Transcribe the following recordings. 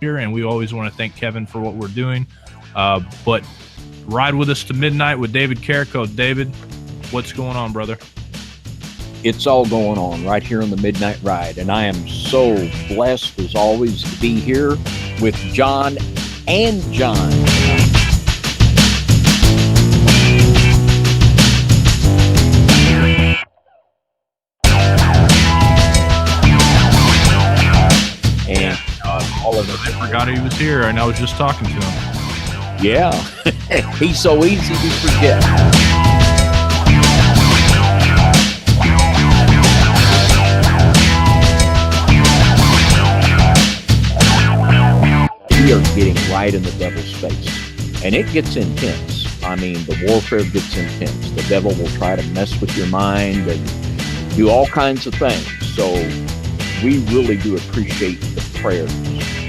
here, and we always want to thank Kevin for what we're doing. But ride with us to midnight with David Carrico. David, what's going on, brother? It's all going on right here on the Midnight Ride, and I am so blessed as always to be here with John and John. And all of us. I forgot he was here, and I was just talking to him. Yeah, he's so easy to forget. We are getting right in the devil's face, and it gets intense. I mean, the warfare gets intense. The devil will try to mess with your mind and do all kinds of things. So we really do appreciate the prayers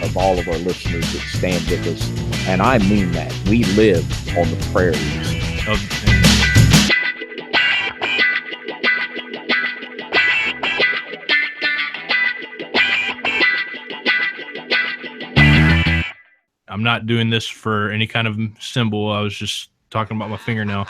of all of our listeners that stand with us, and I mean that. We live on the prayers of I'm not doing this for any kind of symbol. I was just talking about my fingernail.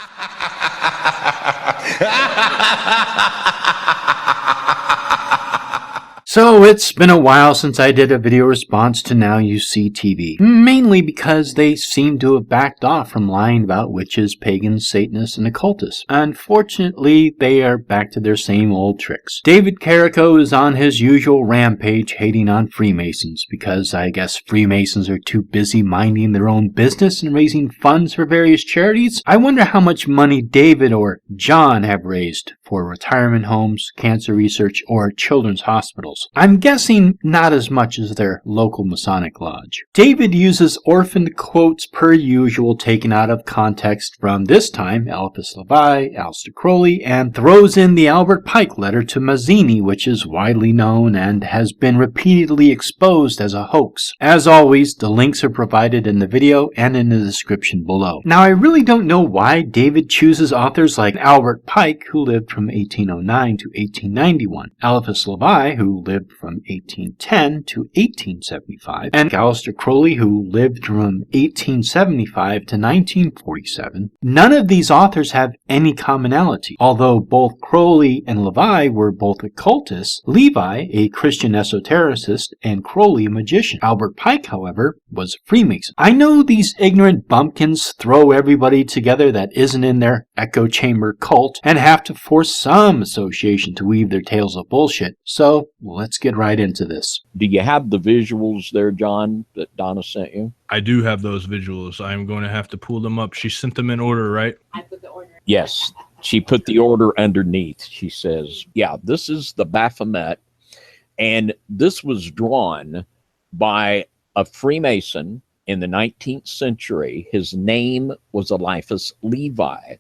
So it's been a while since I did a video response to Now You See TV, mainly because they seem to have backed off from lying about witches, pagans, Satanists, and occultists. Unfortunately, they are back to their same old tricks. David Carrico is on his usual rampage hating on Freemasons, because I guess Freemasons are too busy minding their own business and raising funds for various charities. I wonder how much money David or John have raised for retirement homes, cancer research, or children's hospitals. I'm guessing not as much as their local Masonic lodge. David uses orphaned quotes per usual taken out of context from, this time, Eliphas Levi, Aleister Crowley, and throws in the Albert Pike letter to Mazzini, which is widely known and has been repeatedly exposed as a hoax. As always, the links are provided in the video and in the description below. Now, I really don't know why David chooses authors like Albert Pike, who lived from 1809 to 1891, Eliphas Levi, who lived from 1810 to 1875, and Aleister Crowley, who lived from 1875 to 1947. None of these authors have any commonality. Although both Crowley and Levi were both occultists, Levi a Christian esotericist and Crowley a magician. Albert Pike, however, was a Freemason. I know these ignorant bumpkins throw everybody together that isn't in their echo chamber cult and have to force some association to weave their tales of bullshit, so let's get right into this. Do you have the visuals there, John, that Donna sent you? I do have those visuals. I'm going to have to pull them up. She sent them in order, right? I put the order. Yes, she put the order underneath. She says, yeah, this is the Baphomet, and this was drawn by a Freemason in the 19th century. His name was Eliphas Levi.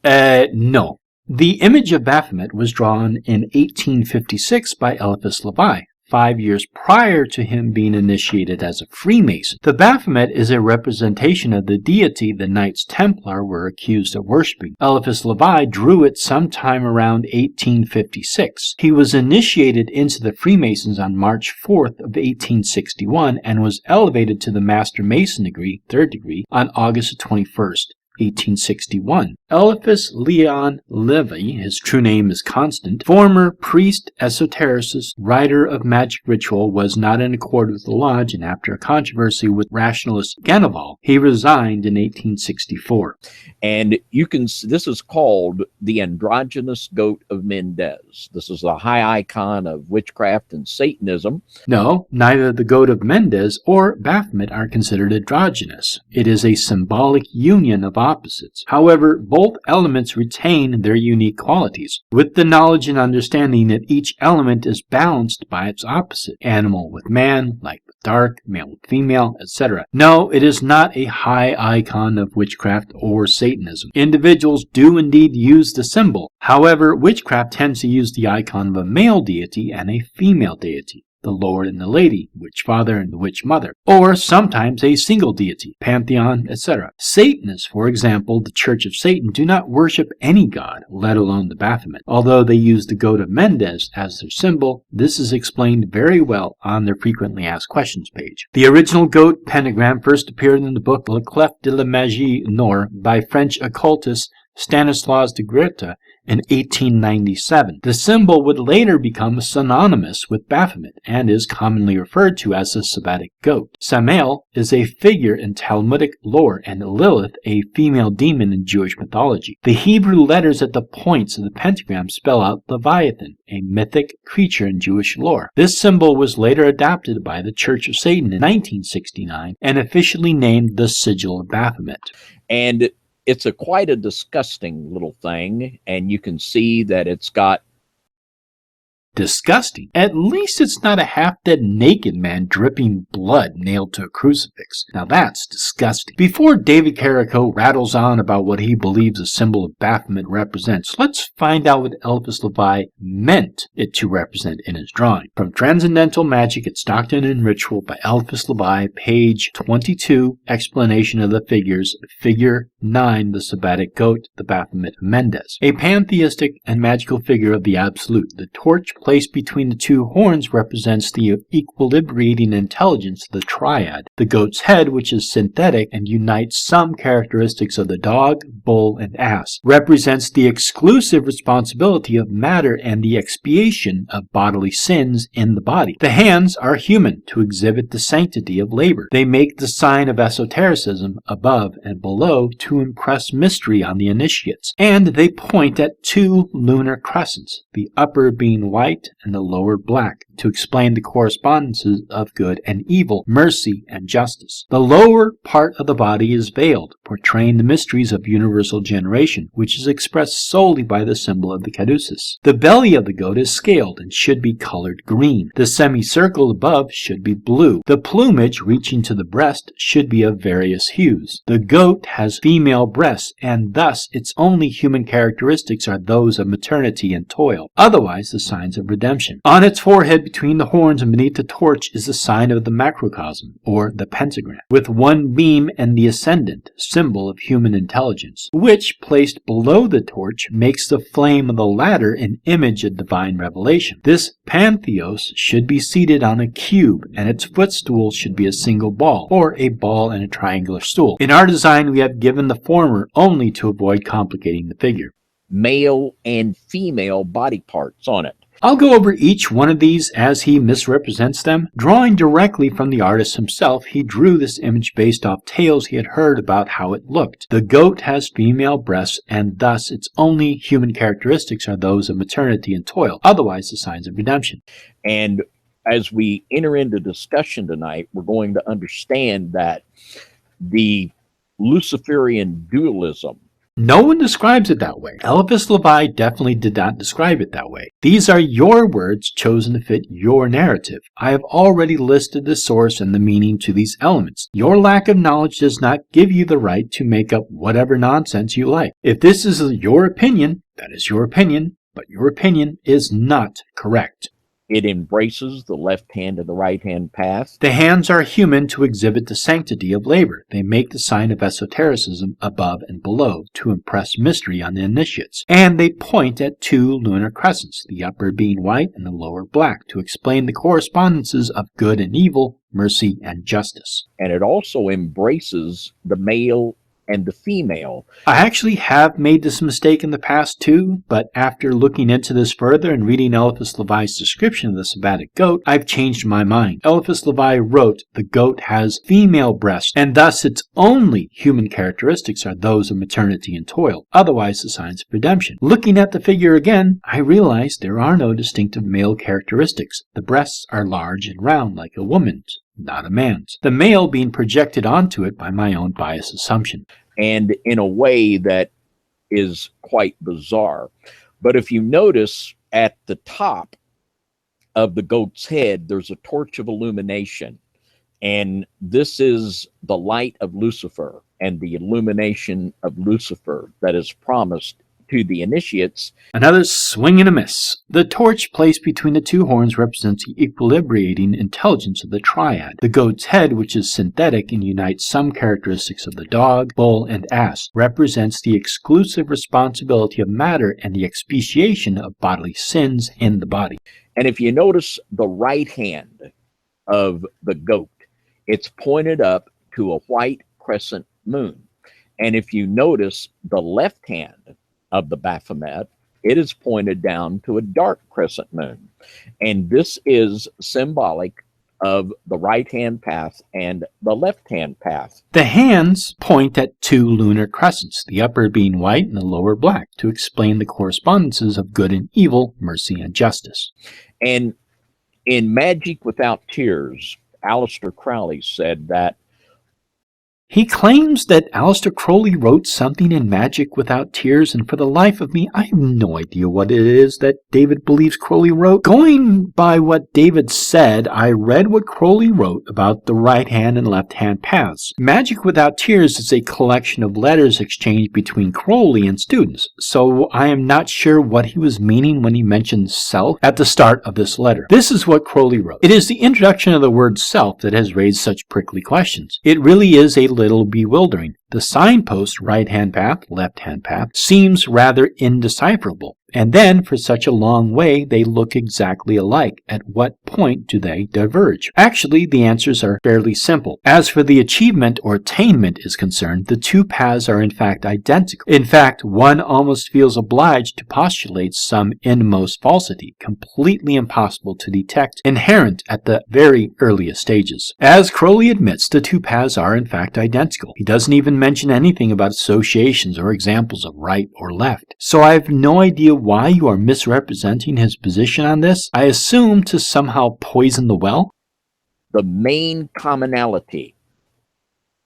No. The image of Baphomet was drawn in 1856 by Eliphas Levi, 5 years prior to him being initiated as a Freemason. The Baphomet is a representation of the deity the Knights Templar were accused of worshipping. Eliphas Levi drew it sometime around 1856. He was initiated into the Freemasons on March 4th of 1861 and was elevated to the Master Mason degree, 3rd degree, on August 21st. 1861. Eliphas Leon Levi, his true name is Constant, former priest, esotericist, writer of magic ritual, was not in accord with the lodge, and after a controversy with rationalist Ganneval, he resigned in 1864. And you can, this is called the androgynous goat of Mendez. This is a high icon of witchcraft and Satanism. No, neither the goat of Mendez or Baphomet are considered androgynous. It is a symbolic union of opposites. However, both elements retain their unique qualities, with the knowledge and understanding that each element is balanced by its opposite, animal with man, light with dark, male with female, etc. No, it is not a high icon of witchcraft or Satanism. Individuals do indeed use the symbol. However, witchcraft tends to use the icon of a male deity and a female deity. the Lord and the Lady, witch father and the witch mother, or sometimes a single deity, pantheon, etc. Satanists, for example, the Church of Satan, do not worship any god, let alone the Baphomet. Although they use the goat of Mendes as their symbol, this is explained very well on their frequently asked questions page. The original goat pentagram first appeared in the book Le Clef de la Magie Nord by French occultist Stanislas de Greta in 1897. The symbol would later become synonymous with Baphomet and is commonly referred to as the Sabbatic goat. Samael is a figure in Talmudic lore and Lilith a female demon in Jewish mythology. The Hebrew letters at the points of the pentagram spell out Leviathan, a mythic creature in Jewish lore. This symbol was later adopted by the Church of Satan in 1969 and officially named the Sigil of Baphomet. And it's quite a disgusting little thing, and you can see that it's got... Disgusting? At least it's not a half-dead naked man dripping blood nailed to a crucifix. Now that's disgusting. Before David Carrico rattles on about what he believes the symbol of Baphomet represents, let's find out what Eliphas Levi meant it to represent in his drawing. From Transcendental Magic, Its Doctrine and Ritual by Eliphas Levi, page 22, explanation of the figures, figure 9, the Sabbatic goat, the Baphomet Mendes. A pantheistic and magical figure of the Absolute. The torch placed between the two horns represents the equilibrating intelligence of the triad. The goat's head, which is synthetic and unites some characteristics of the dog, bull, and ass, represents the exclusive responsibility of matter and the expiation of bodily sins in the body. The hands are human to exhibit the sanctity of labor. They make the sign of esotericism above and below to impress mystery on the initiates, and they point at two lunar crescents, the upper being white and the lower black, to explain the correspondences of good and evil, mercy and justice. The lower part of the body is veiled, portraying the mysteries of universal generation, which is expressed solely by the symbol of the caduceus. The belly of the goat is scaled and should be colored green. The semicircle above should be blue. The plumage reaching to the breast should be of various hues. The goat has female breasts, and thus its only human characteristics are those of maternity and toil, otherwise the signs of redemption. On its forehead between the horns and beneath the torch is the sign of the macrocosm, or the pentagram, with one beam and the ascendant, symbol of human intelligence, which, placed below the torch, makes the flame of the latter an image of divine revelation. This pantheos should be seated on a cube, and its footstool should be a single ball, or a ball and a triangular stool. In our design, we have given the former only to avoid complicating the figure. Male and female body parts on it. I'll go over each one of these as he misrepresents them. Drawing directly from the artist himself, he drew this image based off tales he had heard about how it looked. The goat has female breasts, and thus its only human characteristics are those of maternity and toil, otherwise the signs of redemption. And as we enter into discussion tonight, we're going to understand that the Luciferian dualism. No one describes it that way. Eliphas Levi definitely did not describe it that way. These are your words chosen to fit your narrative. I have already listed the source and the meaning to these elements. Your lack of knowledge does not give you the right to make up whatever nonsense you like. If this is your opinion, that is your opinion, but your opinion is not correct. It embraces the left hand and the right hand path. The hands are human to exhibit the sanctity of labor. They make the sign of esotericism above and below to impress mystery on the initiates. And they point at two lunar crescents, the upper being white and the lower black, to explain the correspondences of good and evil, mercy and justice. And it also embraces the male and the female. I actually have made this mistake in the past too, but after looking into this further and reading Eliphas Levi's description of the Sabbatic goat, I've changed my mind. Eliphas Levi wrote the goat has female breasts, and thus its only human characteristics are those of maternity and toil, otherwise the signs of redemption. Looking at the figure again, I realized there are no distinctive male characteristics. The breasts are large and round like a woman's, not a man's, the male being projected onto it by my own biased assumption. And in a way that is quite bizarre. But if you notice at the top of the goat's head, there's a torch of illumination. And this is the light of Lucifer and the illumination of Lucifer that is promised to the initiates. Another swing and a miss. The torch placed between the two horns represents the equilibrating intelligence of the triad. The goat's head, which is synthetic and unites some characteristics of the dog, bull, and ass, represents the exclusive responsibility of matter and the expiation of bodily sins in the body. And if you notice the right hand of the goat, it's pointed up to a white crescent moon. And if you notice the left hand of the Baphomet, it is pointed down to a dark crescent moon. And this is symbolic of the right-hand path and the left-hand path. The hands point at two lunar crescents, the upper being white and the lower black, to explain the correspondences of good and evil, mercy and justice. And in Magic Without Tears, Aleister Crowley said that he claims that Aleister Crowley wrote something in Magic Without Tears, and for the life of me, I have no idea what it is that David believes Crowley wrote. Going by what David said, I read what Crowley wrote about the right hand and left hand paths. Magic Without Tears is a collection of letters exchanged between Crowley and students, so I am not sure what he was meaning when he mentioned self at the start of this letter. This is what Crowley wrote. It is the introduction of the word self that has raised such prickly questions. It really is a little bewildering. The signpost, right-hand path, left-hand path, seems rather indecipherable. And then, for such a long way, they look exactly alike. At what point do they diverge? Actually, the answers are fairly simple. As for the achievement or attainment is concerned, the two paths are in fact identical. In fact, one almost feels obliged to postulate some inmost falsity, completely impossible to detect, inherent at the very earliest stages. As Crowley admits, the two paths are in fact identical. He doesn't even mention anything about associations or examples of right or left. So I have no idea why you are misrepresenting his position on this. I assume to somehow poison the well. the main commonality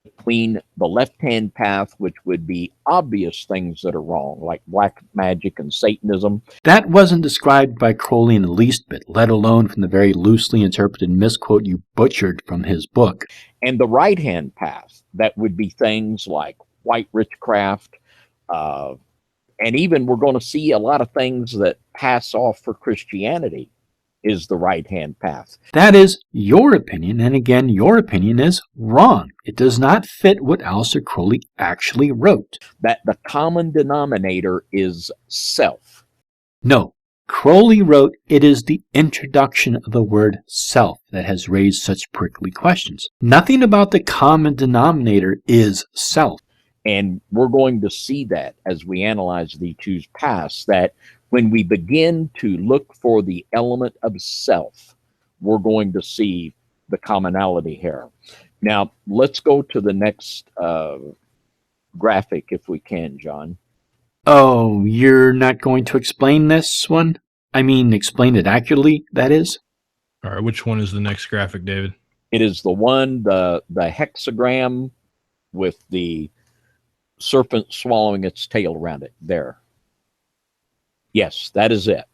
between the left-hand path, which would be obvious things that are wrong, like black magic and Satanism. That wasn't described by Crowley in the least bit, let alone from the very loosely interpreted misquote you butchered from his book. And the right-hand path, that would be things like white witchcraft, and even we're going to see a lot of things that pass off for Christianity is the right-hand path. That is your opinion, and again, your opinion is wrong. It does not fit what Aleister Crowley actually wrote. That the common denominator is self. No, Crowley wrote, it is the introduction of the word self that has raised such prickly questions. Nothing about the common denominator is self. And we're going to see that as we analyze the two paths, that when we begin to look for the element of self, we're going to see the commonality here. Now, let's go to the next graphic if we can, John. Oh, you're not going to explain this one? I mean, explain it accurately, that is? All right, which one is the next graphic, David? It is the one, the hexagram with the serpent swallowing its tail around it. There. Yes, that is it.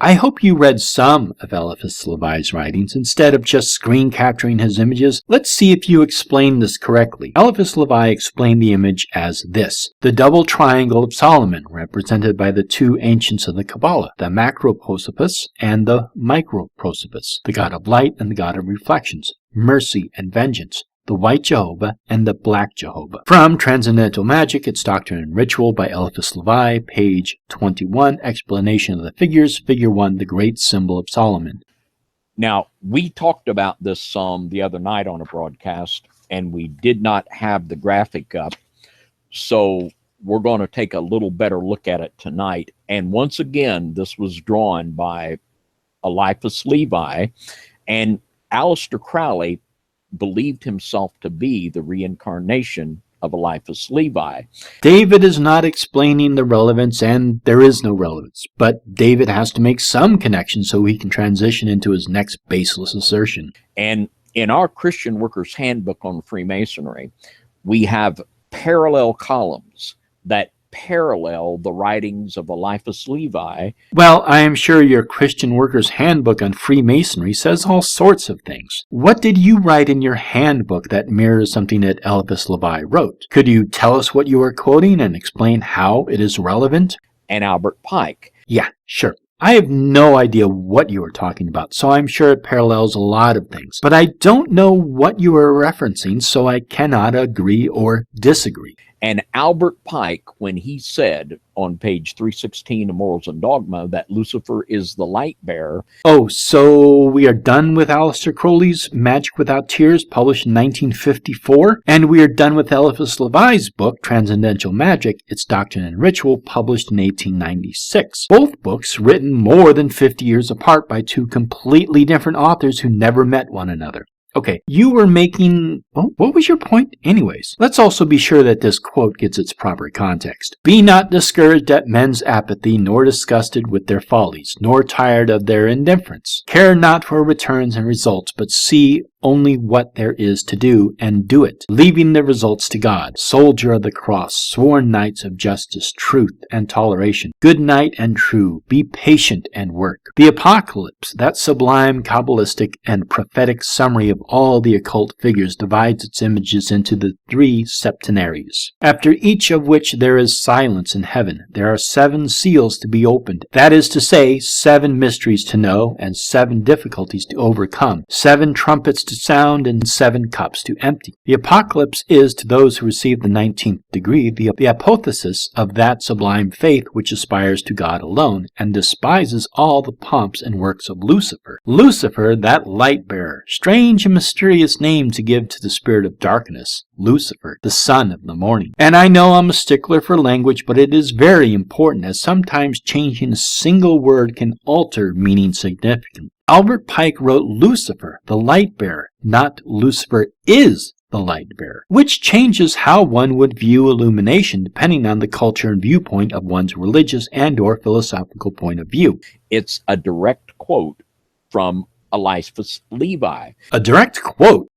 I hope you read some of Eliphas Levi's writings instead of just screen capturing his images. Let's see if you explain this correctly. Eliphas Levi explained the image as this: the double triangle of Solomon, represented by the two ancients of the Kabbalah, the Macroprosopus and the Microprosopus, the god of light and the god of reflections, mercy and vengeance, the White Jehovah, and the Black Jehovah. From Transcendental Magic, Its Doctrine and Ritual by Eliphas Levi, page 21, explanation of the figures, figure 1, the great symbol of Solomon. Now, we talked about this some the other night on a broadcast, and we did not have the graphic up, so we're going to take a little better look at it tonight. And once again, this was drawn by Eliphas Levi, and Aleister Crowley believed himself to be the reincarnation of Eliphas Levi. David is not explaining the relevance, and there is no relevance, but David has to make some connection so he can transition into his next baseless assertion. And in our Christian Workers Handbook on Freemasonry, we have parallel columns that parallel the writings of Eliphas Levi. Well, I am sure your Christian Worker's Handbook on Freemasonry says all sorts of things. What did you write in your handbook that mirrors something that Eliphas Levi wrote? Could you tell us what you are quoting and explain how it is relevant? And Albert Pike. Yeah, sure. I have no idea what you are talking about, so I'm sure it parallels a lot of things. But I don't know what you are referencing, so I cannot agree or disagree. And Albert Pike, when he said on page 316 of Morals and Dogma that Lucifer is the light bearer. Oh, so we are done with Aleister Crowley's Magic Without Tears, published in 1954, and we are done with Eliphas Levi's book, Transcendental Magic, Its Doctrine and Ritual, published in 1896. Both books written more than 50 years apart by two completely different authors who never met one another. Okay, you were making... Well, what was your point? Anyways, let's also be sure that this quote gets its proper context. Be not discouraged at men's apathy, nor disgusted with their follies, nor tired of their indifference. Care not for returns and results, but see only what there is to do, and do it, leaving the results to God. Soldier of the cross, sworn knights of justice, truth, and toleration, good knight and true, be patient and work. The Apocalypse, that sublime, Kabbalistic, and prophetic summary of all the occult figures, divides its images into the three septenaries, after each of which there is silence in heaven. There are 7 seals to be opened, that is to say, 7 mysteries to know, and 7 difficulties to overcome, 7 trumpets to sound, and 7 cups to empty. The Apocalypse is, to those who receive the 19th degree, the apotheosis of that sublime faith which aspires to God alone, and despises all the pomps and works of Lucifer. Lucifer, that light-bearer, strange and mysterious name to give to the spirit of darkness. Lucifer, the son of the morning. And I know I'm a stickler for language, but it is very important, as sometimes changing a single word can alter meaning significantly. Albert Pike wrote Lucifer, the light bearer, not Lucifer is the light bearer, which changes how one would view illumination depending on the culture and viewpoint of one's religious and or philosophical point of view. It's a direct quote from Eliphas Levi. A direct quote?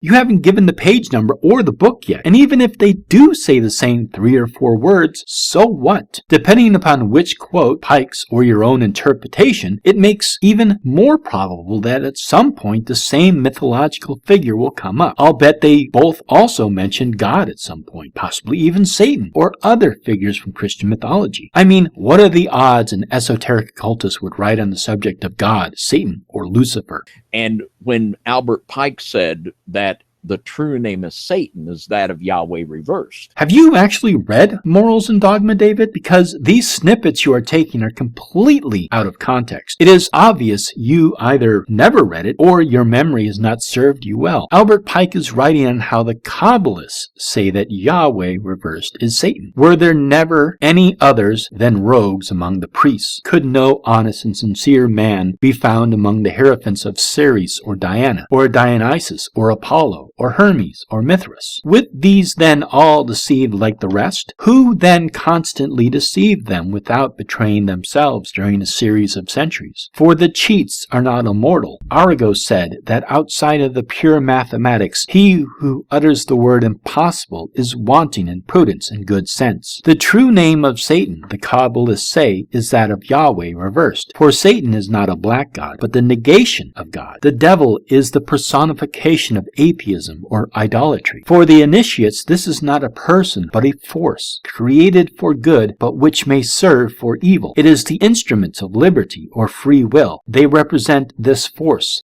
You haven't given the page number or the book yet, and even if they do say the same 3 or 4 words, so what? Depending upon which quote, Pike's or your own interpretation, it makes even more probable that at some point the same mythological figure will come up. I'll bet they both also mentioned God at some point, possibly even Satan, or other figures from Christian mythology. I mean, what are the odds an esoteric occultist would write on the subject of God, Satan, or Lucifer? And when Albert Pike said that the true name of Satan is that of Yahweh reversed. Have you actually read Morals and Dogma, David? Because these snippets you are taking are completely out of context. It is obvious you either never read it or your memory has not served you well. Albert Pike is writing on how the Kabbalists say that Yahweh reversed is Satan. Were there never any others than rogues among the priests? Could no honest and sincere man be found among the hierophants of Ceres or Diana, or Dionysus, or Apollo, or Hermes, or Mithras? Would these then all deceive like the rest? Who then constantly deceived them without betraying themselves during a series of centuries? For the cheats are not immortal. Arago said that outside of the pure mathematics, he who utters the word impossible is wanting in prudence and good sense. The true name of Satan, the Kabbalists say, is that of Yahweh reversed. For Satan is not a black god, but the negation of God. The devil is the personification of atheism or idolatry. For the initiates, this is not a person, but a force, created for good, but which may serve for evil. It is the instruments of liberty or free will. They represent this force.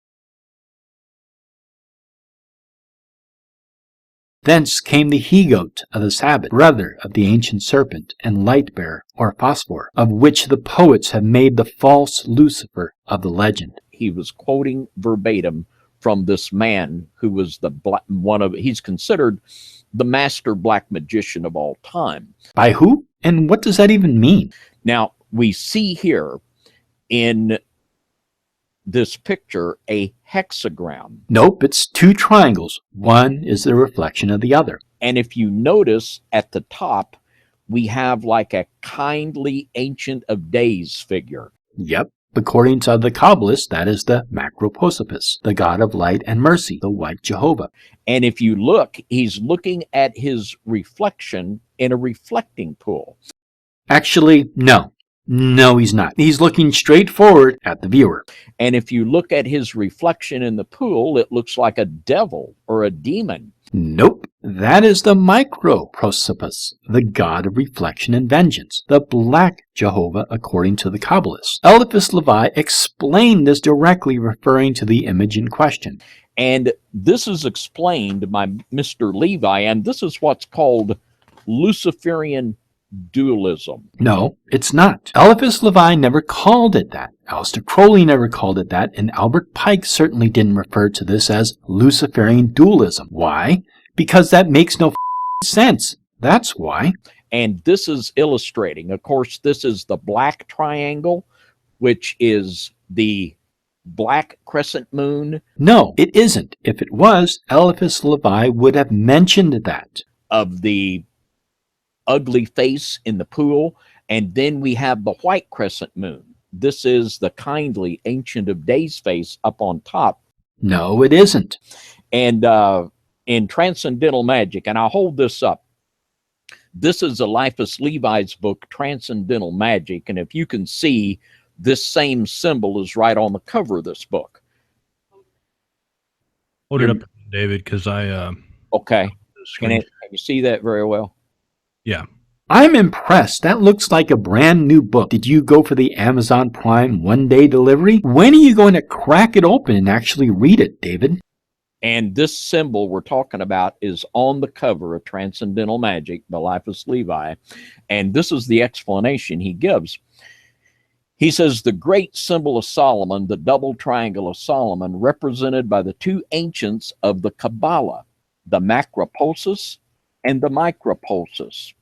Thence came the he-goat of the Sabbath, brother of the ancient serpent, and light-bearer, or phosphor, of which the poets have made the false Lucifer of the legend. He was quoting verbatim from this man who was he's considered the master black magician of all time. By who? And what does that even mean? Now, we see here in this picture a hexagram. Nope, it's 2 triangles. One is the reflection of the other. And if you notice at the top, we have like a kindly Ancient of Days figure. Yep. According to the Kabbalists, that is the Macroposopus, the god of light and mercy, the white Jehovah. And if you look, he's looking at his reflection in a reflecting pool. Actually, no. No, he's not. He's looking straight forward at the viewer. And if you look at his reflection in the pool, it looks like a devil or a demon. Nope. That is the micro-prosopis, the god of reflection and vengeance, the black Jehovah according to the Kabbalists. Eliphas Levi explained this directly, referring to the image in question. And this is explained by Mr. Levi, and this is what's called Luciferian dualism. No, it's not. Eliphas Levi never called it that. Aleister Crowley never called it that, and Albert Pike certainly didn't refer to this as Luciferian dualism. Why? Because that makes no sense. That's why. And this is illustrating. Of course, this is the black triangle, which is the black crescent moon. No, it isn't. If it was, Eliphas Levi would have mentioned that. Of the ugly face in the pool, and then we have the white crescent moon. This is the kindly Ancient of Days face up on top. No, it isn't. And in Transcendental Magic, and I'll hold this up, this is Eliphas Levi's book, Transcendental Magic, and if you can see, this same symbol is right on the cover of this book. Hold it up, David, because okay. Can you see that very well? Yeah. I'm impressed. That looks like a brand new book. Did you go for the Amazon Prime one-day delivery? When are you going to crack it open and actually read it, David? And this symbol we're talking about is on the cover of Transcendental Magic by Eliphas Levi. And this is the explanation he gives. He says, the great symbol of Solomon, the double triangle of Solomon, represented by the two ancients of the Kabbalah, the macropulsus and the micropulsus,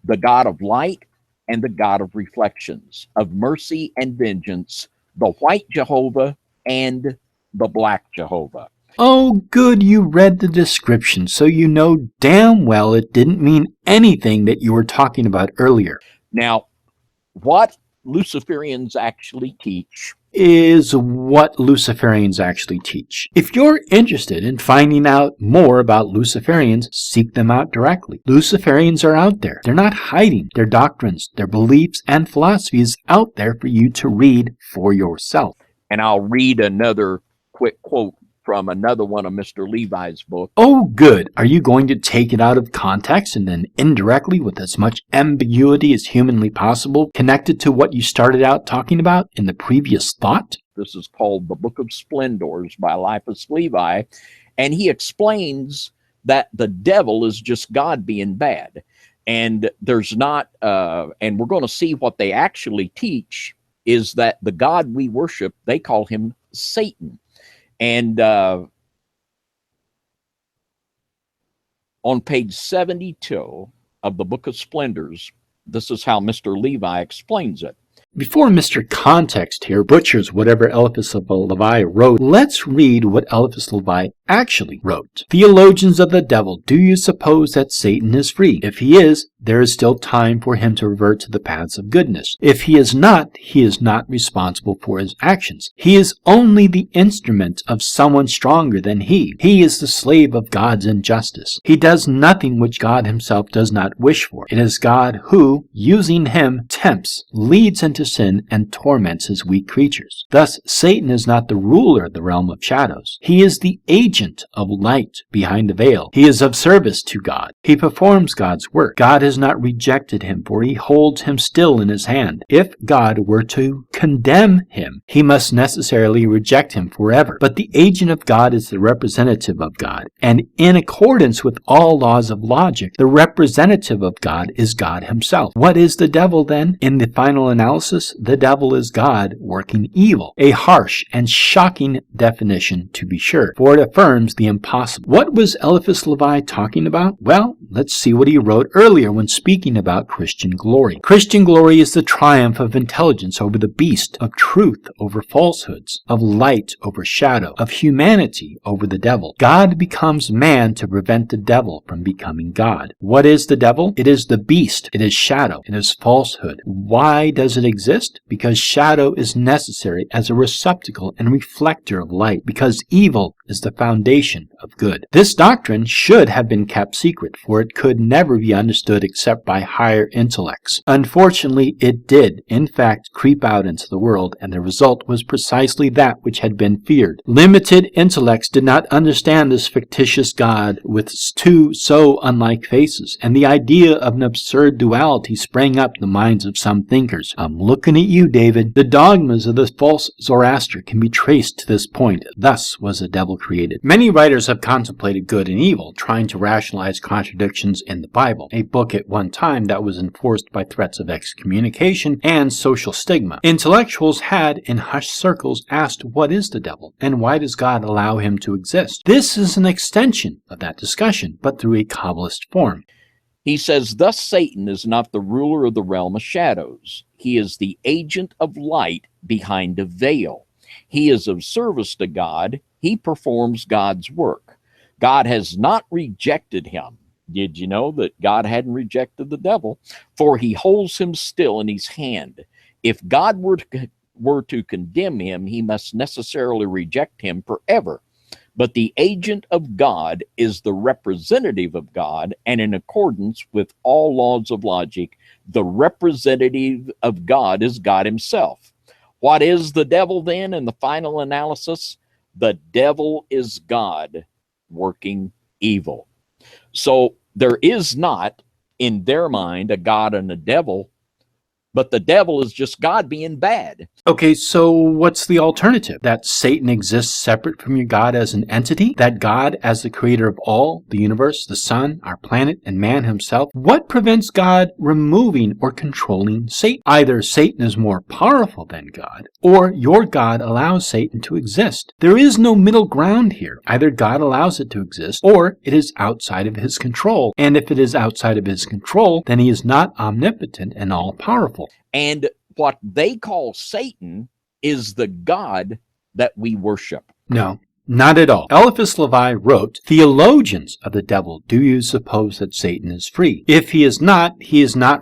the God of light and the God of reflections, of mercy and vengeance, the white Jehovah and the black Jehovah. Oh, good, you read the description, so you know damn well it didn't mean anything that you were talking about earlier. Now, what Luciferians actually teach is what Luciferians actually teach. If you're interested in finding out more about Luciferians, seek them out directly. Luciferians are out there. They're not hiding. Their doctrines, their beliefs, and philosophies out there for you to read for yourself. And I'll read another quick quote from another one of Mr. Levi's book. Oh, good. Are you going to take it out of context and then indirectly, with as much ambiguity as humanly possible, connected to what you started out talking about in the previous thought? This is called The Book of Splendors by Eliphas Levi, and he explains that the devil is just God being bad. And there's not, and we're going to see what they actually teach is that the God we worship, they call him Satan. And on page 72 of the Book of Splendors, this is how Mr. Levi explains it. Before Mr. Context here butchers whatever Eliphas Levi wrote, let's read what Eliphas Levi actually wrote. Theologians of the devil, do you suppose that Satan is free? If he is, there is still time for him to revert to the paths of goodness. If he is not responsible for his actions. He is only the instrument of someone stronger than he. He is the slave of God's injustice. He does nothing which God himself does not wish for. It is God who, using him, tempts, leads into sin, and torments his weak creatures. Thus, Satan is not the ruler of the realm of shadows. He is the agent of light behind the veil. He is of service to God. He performs God's work. God has not rejected him, for he holds him still in his hand. If God were to condemn him, he must necessarily reject him forever. But the agent of God is the representative of God, and in accordance with all laws of logic, the representative of God is God himself. What is the devil then? In the final analysis, the devil is God working evil. A harsh and shocking definition, to be sure, for it affirms the impossible. What was Eliphas Levi talking about? Well, let's see what he wrote earlier when speaking about Christian glory. Christian glory is the triumph of intelligence over the beast, of truth over falsehoods, of light over shadow, of humanity over the devil. God becomes man to prevent the devil from becoming God. What is the devil? It is the beast. It is shadow. It is falsehood. Why does it exist? Because shadow is necessary as a receptacle and reflector of light. Because evil is the foundation of good. This doctrine should have been kept secret, for it could never be understood except by higher intellects. Unfortunately, it did, in fact, creep out into the world, and the result was precisely that which had been feared. Limited intellects did not understand this fictitious God with two so unlike faces, and the idea of an absurd duality sprang up in the minds of some thinkers. I'm looking at you, David. The dogmas of the false Zoroaster can be traced to this point. Thus was the devil created. Many writers have contemplated good and evil, trying to rationalize contradictions in the Bible, a book at one time that was enforced by threats of excommunication and social stigma. Intellectuals had, in hushed circles, asked, what is the devil, and why does God allow him to exist? This is an extension of that discussion, but through a Kabbalist form. He says, thus Satan is not the ruler of the realm of shadows. He is the agent of light behind a veil. He is of service to God. He performs God's work. God has not rejected him. Did you know that God hadn't rejected the devil? For he holds him still in his hand. If God were to condemn him, he must necessarily reject him forever. But the agent of God is the representative of God, and in accordance with all laws of logic, the representative of God is God himself. What is the devil then in the final analysis? The devil is God working evil. So there is not, in their mind, a God and a devil, but the devil is just God being bad. Okay, so what's the alternative? That Satan exists separate from your God as an entity? That God, as the creator of all, the universe, the sun, our planet, and man himself? What prevents God removing or controlling Satan? Either Satan is more powerful than God, or your God allows Satan to exist. There is no middle ground here. Either God allows it to exist, or it is outside of his control. And if it is outside of his control, then he is not omnipotent and all-powerful. And what they call Satan is the God that we worship. No, not at all. Eliphas Levi wrote, theologians of the devil, do you suppose that Satan is free? If he is not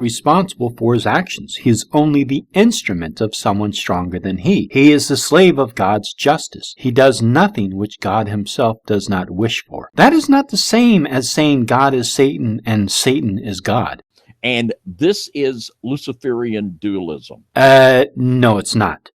responsible for his actions. He is only the instrument of someone stronger than he. He is the slave of God's justice. He does nothing which God himself does not wish for. That is not the same as saying God is Satan and Satan is God. And this is Luciferian dualism. No, it's not.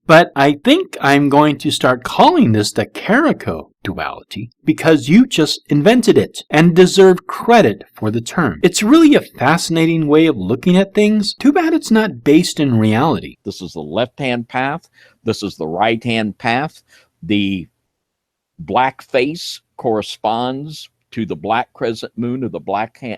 But I think I'm going to start calling this the Carico duality because you just invented it and deserve credit for the term. It's really a fascinating way of looking at things. Too bad it's not based in reality. This is the left-hand path. This is the right-hand path. The black face corresponds to the black crescent moon of the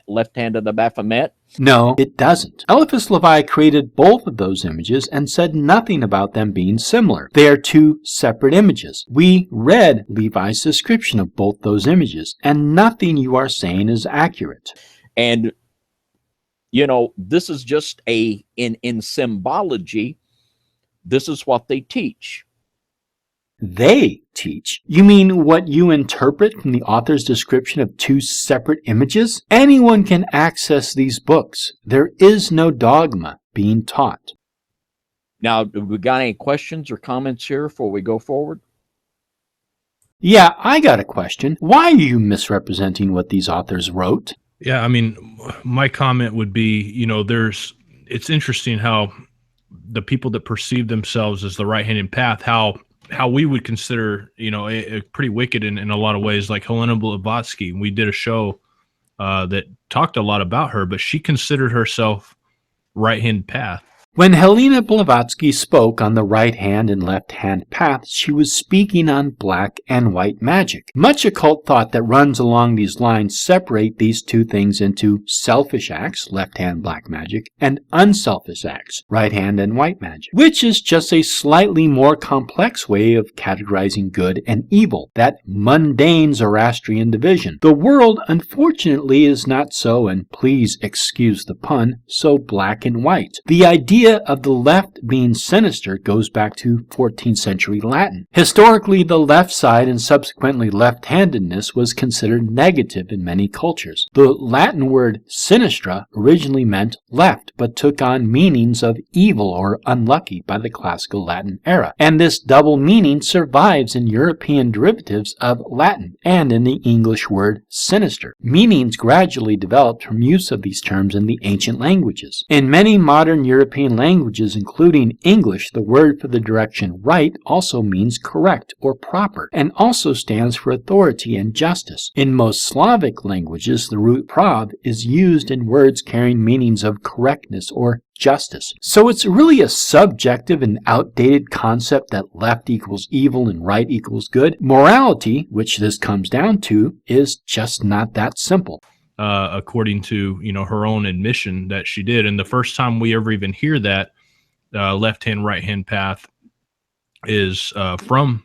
left hand of the Baphomet. No, it doesn't. Eliphas Levi created both of those images and said nothing about them being similar. They are two separate images. We read Levi's description of both those images, and nothing you are saying is accurate. And, you know, this is just in symbology, this is what they teach. They teach? You mean what you interpret from the author's description of two separate images? Anyone can access these books. There is no dogma being taught. Now, do we got any questions or comments here before we go forward? Yeah, I got a question. Why are you misrepresenting what these authors wrote? Yeah, I mean, my comment would be, you know, it's interesting how the people that perceive themselves as the right-handed path, how we would consider, you know, a pretty wicked in a lot of ways, like Helena Blavatsky. We did a show that talked a lot about her, but she considered herself right-hand path. When Helena Blavatsky spoke on the right-hand and left-hand paths, she was speaking on black and white magic. Much occult thought that runs along these lines separate these two things into selfish acts, left-hand black magic, and unselfish acts, right-hand and white magic, which is just a slightly more complex way of categorizing good and evil, that mundane Zoroastrian division. The world, unfortunately, is not so, and please excuse the pun, so black and white. The idea idea of the left being sinister goes back to 14th century Latin. Historically, the left side and subsequently left-handedness was considered negative in many cultures. The Latin word sinistra originally meant left, but took on meanings of evil or unlucky by the classical Latin era. And this double meaning survives in European derivatives of Latin and in the English word sinister. Meanings gradually developed from use of these terms in the ancient languages. In many modern European languages, including English, the word for the direction right also means correct or proper, and also stands for authority and justice. In most Slavic languages, the root prav is used in words carrying meanings of correctness or justice. So it's really a subjective and outdated concept that left equals evil and right equals good. Morality, which this comes down to, is just not that simple. According to her own admission that she did, and the first time we ever even hear that left hand right hand path is from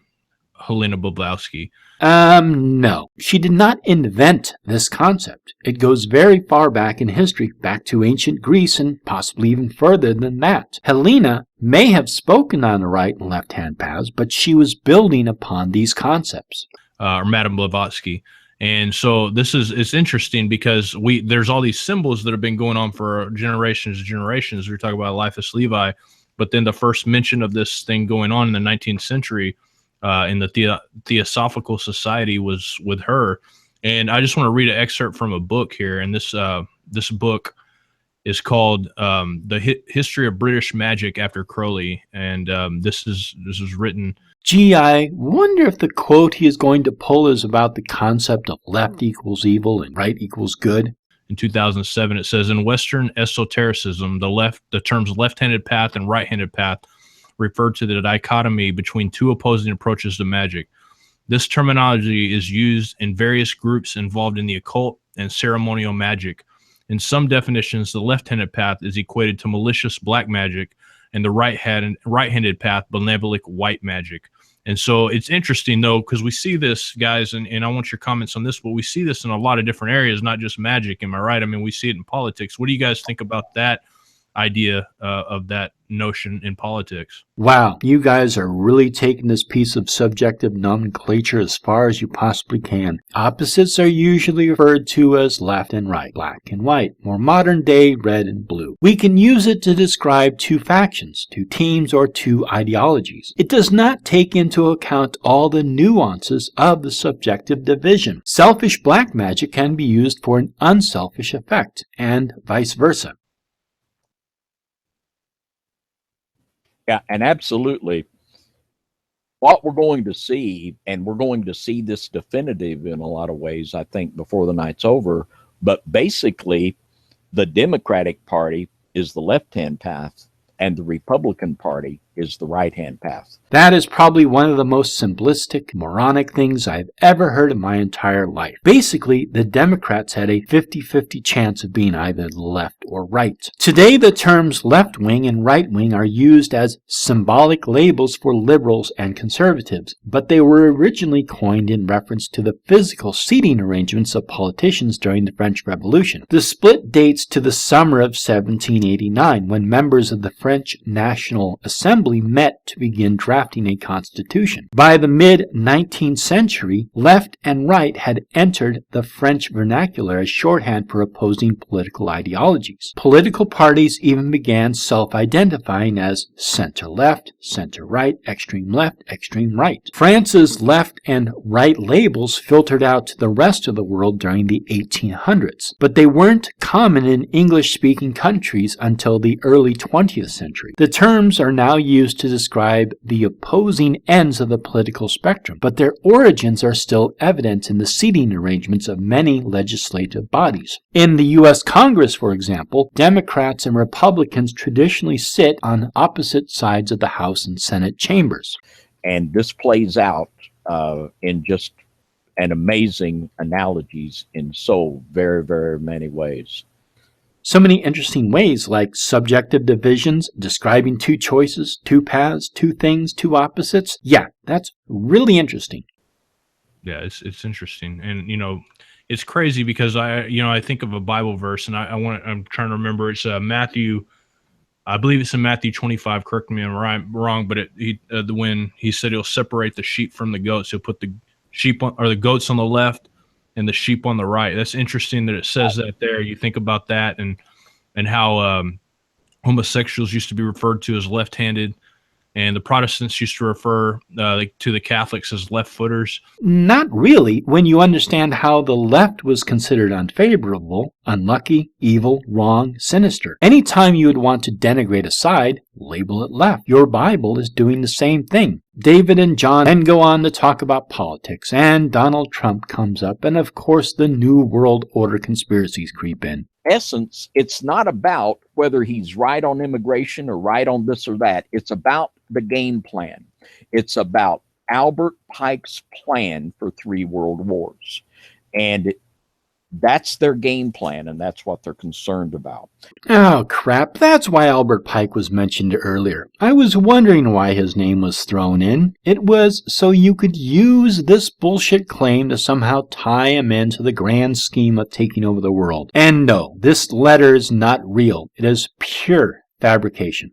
Helena Blavatsky. No. She did not invent this concept. It goes very far back in history, back to ancient Greece and possibly even further than that. Helena may have spoken on the right and left hand paths, but she was building upon these concepts. Or Madame Blavatsky. And so it's interesting because there's all these symbols that have been going on for generations and generations. We're talking about Eliphas Levi, but then the first mention of this thing going on in the 19th century in the Theosophical Society was with her. And I just want to read an excerpt from a book here. And this book is called The History of British Magic After Crowley. And this is written. Gee, I wonder if the quote he is going to pull is about the concept of left equals evil and right equals good. In 2007, it says, in Western esotericism, the terms left-handed path and right-handed path refer to the dichotomy between two opposing approaches to magic. This terminology is used in various groups involved in the occult and ceremonial magic. In some definitions, the left-handed path is equated to malicious black magic, and the right-handed path, benevolent white magic. And so it's interesting, though, because we see this, guys, and I want your comments on this, but we see this in a lot of different areas, not just magic. Am I right? I mean, we see it in politics. What do you guys think about that idea of that notion in politics? Wow, you guys are really taking this piece of subjective nomenclature as far as you possibly can. Opposites are usually referred to as left and right, black and white, more modern day red and blue. We can use it to describe two factions, two teams, or two ideologies. It does not take into account all the nuances of the subjective division. Selfish black magic can be used for an unselfish effect, and vice versa. Yeah, and absolutely. What we're going to see, and we're going to see this definitive in a lot of ways, I think, before the night's over, but basically the Democratic Party is the left-hand path, and the Republican Party is the right-hand path. That is probably one of the most simplistic, moronic things I've ever heard in my entire life. Basically, the Democrats had a 50-50 chance of being either the left or right. Today, the terms left-wing and right-wing are used as symbolic labels for liberals and conservatives, but they were originally coined in reference to the physical seating arrangements of politicians during the French Revolution. The split dates to the summer of 1789, when members of the French National Assembly met to begin drafting a constitution. By the mid-19th century, left and right had entered the French vernacular as shorthand for opposing political ideologies. Political parties even began self-identifying as center-left, center-right, extreme-left, extreme-right. France's left and right labels filtered out to the rest of the world during the 1800s, but they weren't common in English-speaking countries until the early 20th century. The terms are now used to describe the opposing ends of the political spectrum, but their origins are still evident in the seating arrangements of many legislative bodies. In the U.S. Congress, for example, Democrats and Republicans traditionally sit on opposite sides of the House and Senate chambers. And this plays out in just an amazing analogies in so very, very many ways. So many interesting ways, like subjective divisions, describing two choices, two paths, two things, two opposites. Yeah, that's really interesting. Yeah, it's interesting. And, it's crazy because I think of a Bible verse and I'm trying to remember. It's Matthew I believe it's in Matthew 25. Correct me if I'm wrong, but when he said he'll separate the sheep from the goats, he'll put the sheep or the goats on the left and the sheep on the right. That's interesting that it says that there. You think about that and how homosexuals used to be referred to as left-handed, and the Protestants used to refer to the Catholics as left-footers. Not really, when you understand how the left was considered unfavorable, unlucky, evil, wrong, sinister. Anytime you would want to denigrate a side, label it left. Your Bible is doing the same thing. David and John then go on to talk about politics, and Donald Trump comes up, and of course the New World Order conspiracies creep in. Essence, it's not about whether he's right on immigration or right on this or that. It's about the game plan. It's about Albert Pike's plan for 3 world wars. And that's their game plan, and that's what they're concerned about. Oh, crap. That's why Albert Pike was mentioned earlier. I was wondering why his name was thrown in. It was so you could use this bullshit claim to somehow tie him into the grand scheme of taking over the world. And no, this letter is not real. It is pure fabrication.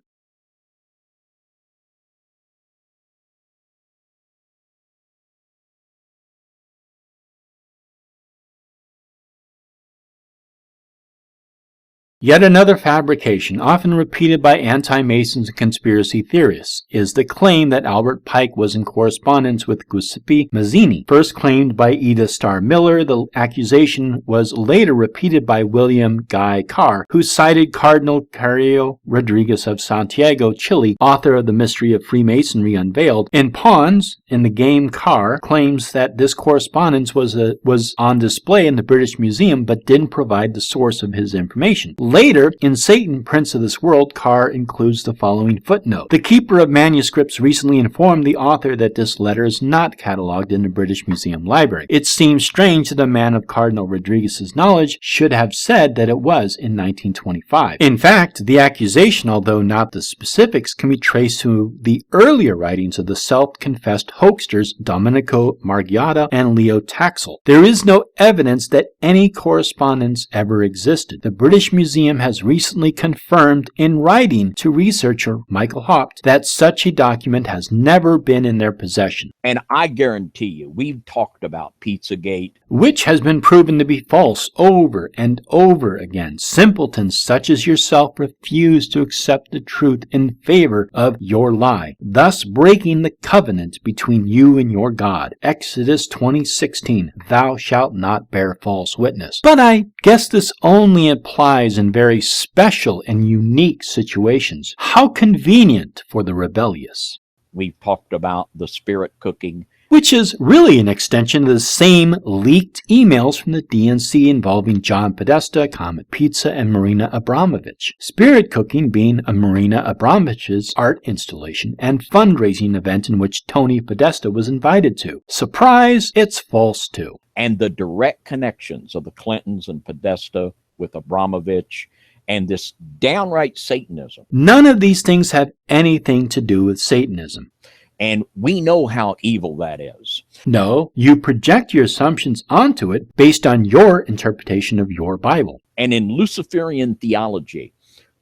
Yet another fabrication, often repeated by anti-Masons and conspiracy theorists, is the claim that Albert Pike was in correspondence with Giuseppe Mazzini. First claimed by Edith Starr Miller, the accusation was later repeated by William Guy Carr, who cited Cardinal Cario Rodriguez of Santiago, Chile, author of The Mystery of Freemasonry Unveiled. In Pawns, in the game, Carr claims that this correspondence was on display in the British Museum but didn't provide the source of his information. Later, in Satan, Prince of this World, Carr includes the following footnote. The keeper of manuscripts recently informed the author that this letter is not catalogued in the British Museum Library. It seems strange that a man of Cardinal Rodriguez's knowledge should have said that it was in 1925. In fact, the accusation, although not the specifics, can be traced to the earlier writings of the self-confessed hoaxsters Domenico Margiotta and Leo Taxil. There is no evidence that any correspondence ever existed. The British Museum has recently confirmed in writing to researcher Michael Haupt that such a document has never been in their possession. And I guarantee you, we've talked about Pizzagate, which has been proven to be false over and over again. Simpletons such as yourself refuse to accept the truth in favor of your lie, thus breaking the covenant between you and your God. Exodus 20:16, thou shalt not bear false witness. But I guess this only applies in very special and unique situations. How convenient for the rebellious. We've talked about the spirit cooking, which is really an extension of the same leaked emails from the DNC involving John Podesta, Comet Pizza, and Marina Abramovich. Spirit cooking being a Marina Abramovich's art installation and fundraising event in which Tony Podesta was invited to. Surprise, it's false too. And the direct connections of the Clintons and Podesta with Abramovich and this downright Satanism. None of these things have anything to do with Satanism. And we know how evil that is. No, you project your assumptions onto it based on your interpretation of your Bible. And in Luciferian theology,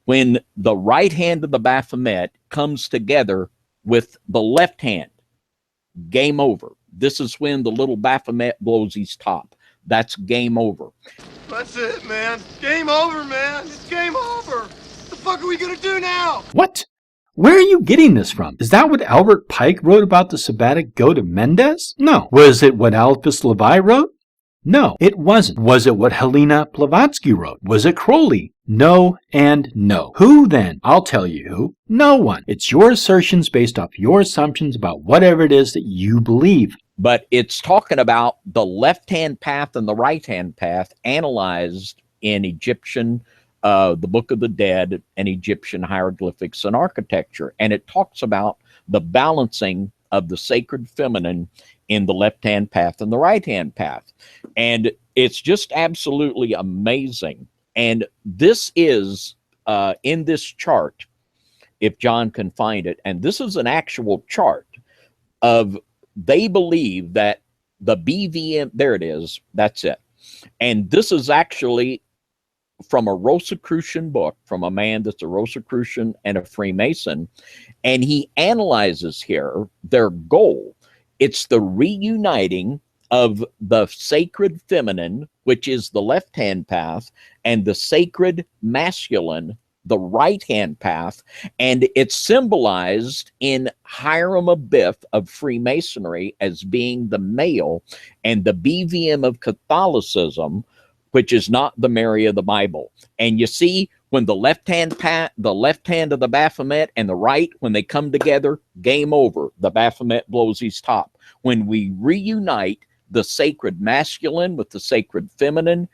when the right hand of the Baphomet comes together with the left hand, game over. This is when the little Baphomet blows his top. That's game over. That's it, man. Game over, man. It's game over. What the fuck are we gonna do now? What? Where are you getting this from? Is that what Albert Pike wrote about the sabbatic goat of Mendez? No. Was it what Eliphas Levi wrote? No, it wasn't. Was it what Helena Blavatsky wrote? Was it Crowley? No and no. Who then? I'll tell you who. No one. It's your assertions based off your assumptions about whatever it is that you believe. But it's talking about the left-hand path and the right-hand path analyzed in Egyptian, the Book of the Dead, and Egyptian hieroglyphics and architecture. And it talks about the balancing of the sacred feminine in the left-hand path and the right-hand path. And it's just absolutely amazing. And this is in this chart, if John can find it, and this is an actual chart of, they believe that the BVM, there it is, that's it. And this is actually from a Rosicrucian book, from a man that's a Rosicrucian and a Freemason, and he analyzes here their goal. It's the reuniting of the sacred feminine, which is the left-hand path, and the sacred masculine, the right-hand path, and it's symbolized in Hiram Abiff of Freemasonry as being the male, and the BVM of Catholicism, which is not the Mary of the Bible. And you see, when the left hand of the Baphomet and the right, when they come together, game over. The Baphomet blows his top. When we reunite the sacred masculine with the sacred feminine,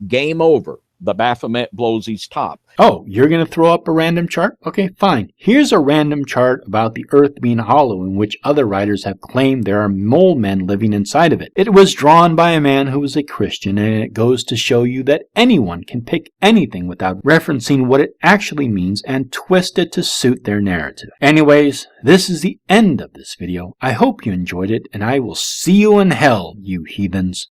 game over. The Baphomet blows his top. Oh, you're going to throw up a random chart? Okay, fine. Here's a random chart about the Earth being hollow, in which other writers have claimed there are mole men living inside of it. It was drawn by a man who was a Christian, and it goes to show you that anyone can pick anything without referencing what it actually means and twist it to suit their narrative. Anyways, this is the end of this video. I hope you enjoyed it, and I will see you in hell, you heathens.